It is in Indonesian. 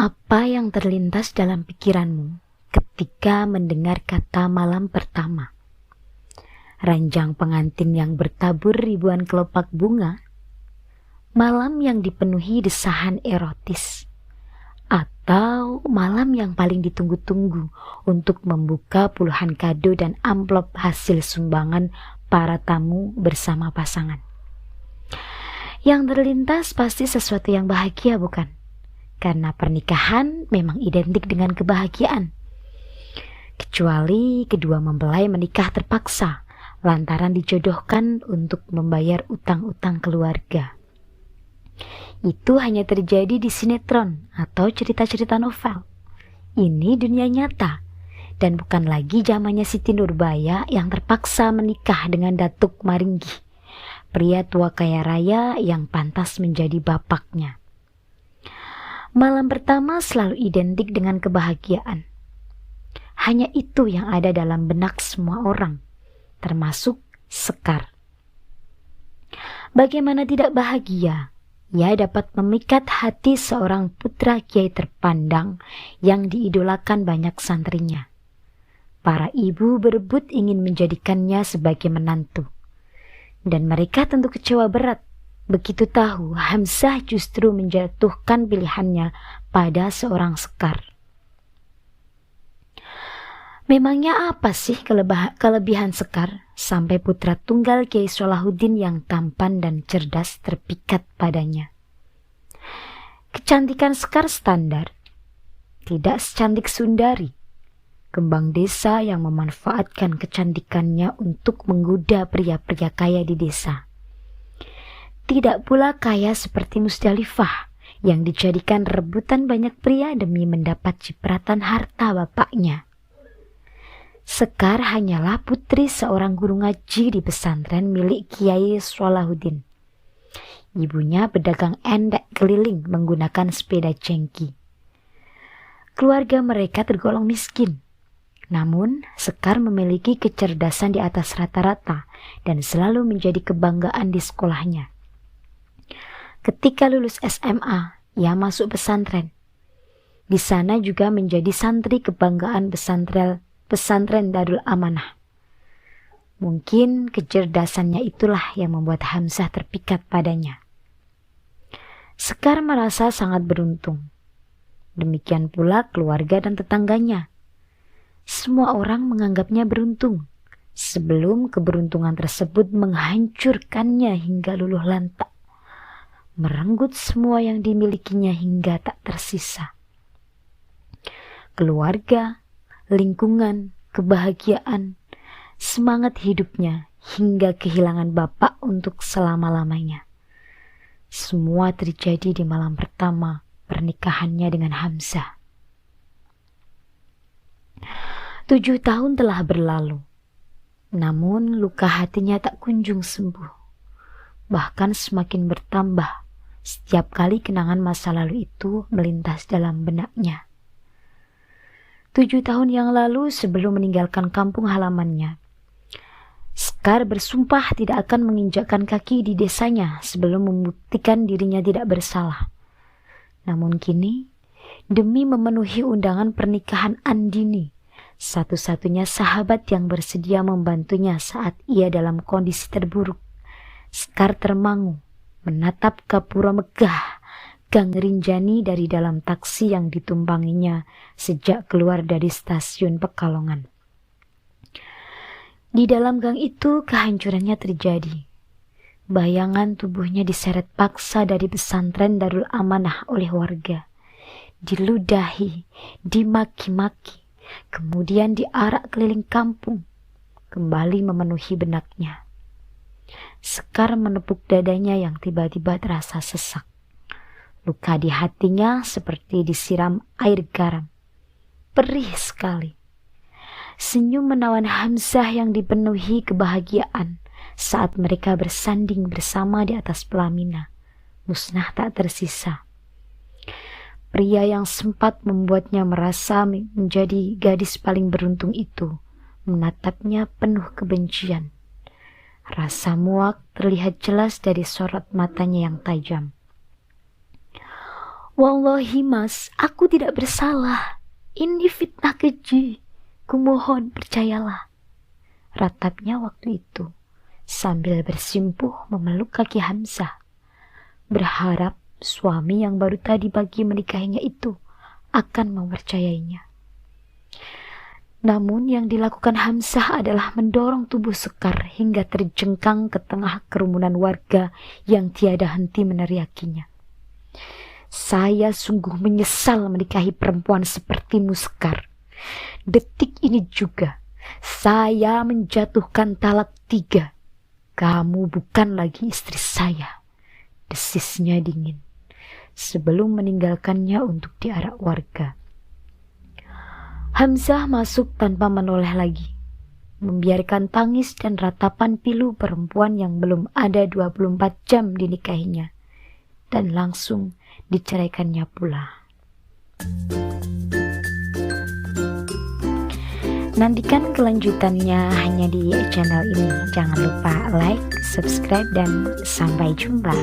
Apa yang terlintas dalam pikiranmu ketika mendengar kata malam pertama? Ranjang pengantin yang bertabur ribuan kelopak bunga? Malam yang dipenuhi desahan erotis? Atau malam yang paling ditunggu-tunggu untuk membuka puluhan kado dan amplop hasil sumbangan para tamu bersama pasangan? Yang terlintas pasti sesuatu yang bahagia, bukan? Karena pernikahan memang identik dengan kebahagiaan. Kecuali kedua mempelai menikah terpaksa lantaran dijodohkan untuk membayar utang-utang keluarga. Itu hanya terjadi di sinetron atau cerita-cerita novel. Ini dunia nyata, dan bukan lagi zamannya Siti Nurbaya yang terpaksa menikah dengan Datuk Maringgi, pria tua kaya raya yang pantas menjadi bapaknya. Malam pertama selalu identik dengan kebahagiaan. Hanya itu yang ada dalam benak semua orang, termasuk Sekar. Bagaimana tidak bahagia? Ia dapat memikat hati seorang putra kiai terpandang yang diidolakan banyak santrinya. Para ibu berebut ingin menjadikannya sebagai menantu. Dan mereka tentu kecewa berat begitu tahu Hamzah justru menjatuhkan pilihannya pada seorang Sekar. Memangnya apa sih kelebihan Sekar sampai putra tunggal Kiai Salahuddin yang tampan dan cerdas terpikat padanya? Kecantikan Sekar standar, tidak secantik Sundari, kembang desa yang memanfaatkan kecantikannya untuk menggoda pria-pria kaya di desa. Tidak pula kaya seperti Musdalifah yang dijadikan rebutan banyak pria demi mendapat cipratan harta bapaknya. Sekar hanyalah putri seorang guru ngaji di pesantren milik Kiai Salahuddin. Ibunya pedagang endek keliling menggunakan sepeda jengki. Keluarga mereka tergolong miskin. Namun, Sekar memiliki kecerdasan di atas rata-rata dan selalu menjadi kebanggaan di sekolahnya. Ketika lulus SMA, ia masuk pesantren. Di sana juga menjadi santri kebanggaan pesantren Darul Amanah. Mungkin kecerdasannya itulah yang membuat Hamzah terpikat padanya. Sekar merasa sangat beruntung. Demikian pula keluarga dan tetangganya. Semua orang menganggapnya beruntung, sebelum keberuntungan tersebut menghancurkannya hingga luluh lantak, merenggut semua yang dimilikinya hingga tak tersisa. Keluarga, lingkungan, kebahagiaan, semangat hidupnya hingga kehilangan bapak untuk selama-lamanya. Semua terjadi di malam pertama pernikahannya dengan Hamzah. 7 tahun telah berlalu, namun luka hatinya tak kunjung sembuh. Bahkan semakin bertambah setiap kali kenangan masa lalu itu melintas dalam benaknya. 7 tahun yang lalu sebelum meninggalkan kampung halamannya, Sekar bersumpah tidak akan menginjakkan kaki di desanya sebelum membuktikan dirinya tidak bersalah. Namun kini, demi memenuhi undangan pernikahan Andini, satu-satunya sahabat yang bersedia membantunya saat ia dalam kondisi terburuk, Sekar termangu menatap gapura megah Gang Rinjani dari dalam taksi yang ditumpanginya sejak keluar dari stasiun Pekalongan. Di dalam gang itu kehancurannya terjadi. Bayangan tubuhnya diseret paksa dari pesantren Darul Amanah oleh warga. Diludahi, dimaki-maki, kemudian diarak keliling kampung, kembali memenuhi benaknya. Sekar menepuk dadanya yang tiba-tiba terasa sesak. Luka di hatinya seperti disiram air garam. Perih sekali. Senyum menawan Hamzah yang dipenuhi kebahagiaan saat mereka bersanding bersama di atas pelaminan musnah tak tersisa. Pria yang sempat membuatnya merasa menjadi gadis paling beruntung itu menatapnya penuh kebencian. Rasa muak terlihat jelas dari sorot matanya yang tajam. "Wallahi mas, aku tidak bersalah. Ini fitnah keji. Kumohon percayalah," ratapnya waktu itu sambil bersimpuh memeluk kaki Hamzah, berharap suami yang baru tadi pagi menikahinya itu akan mempercayainya. Namun yang dilakukan Hamzah adalah mendorong tubuh Sekar hingga terjengkang ke tengah kerumunan warga yang tiada henti meneriakinya. "Saya sungguh menyesal menikahi perempuan sepertimu, Sekar. Detik ini juga saya menjatuhkan talak 3. Kamu bukan lagi istri saya," desisnya dingin sebelum meninggalkannya untuk diarak warga. Hamzah masuk tanpa menoleh lagi, membiarkan tangis dan ratapan pilu perempuan yang belum ada 24 jam dinikahinya, dan langsung diceraikannya pula. Nantikan kelanjutannya hanya di channel ini. Jangan lupa like, subscribe, dan sampai jumpa.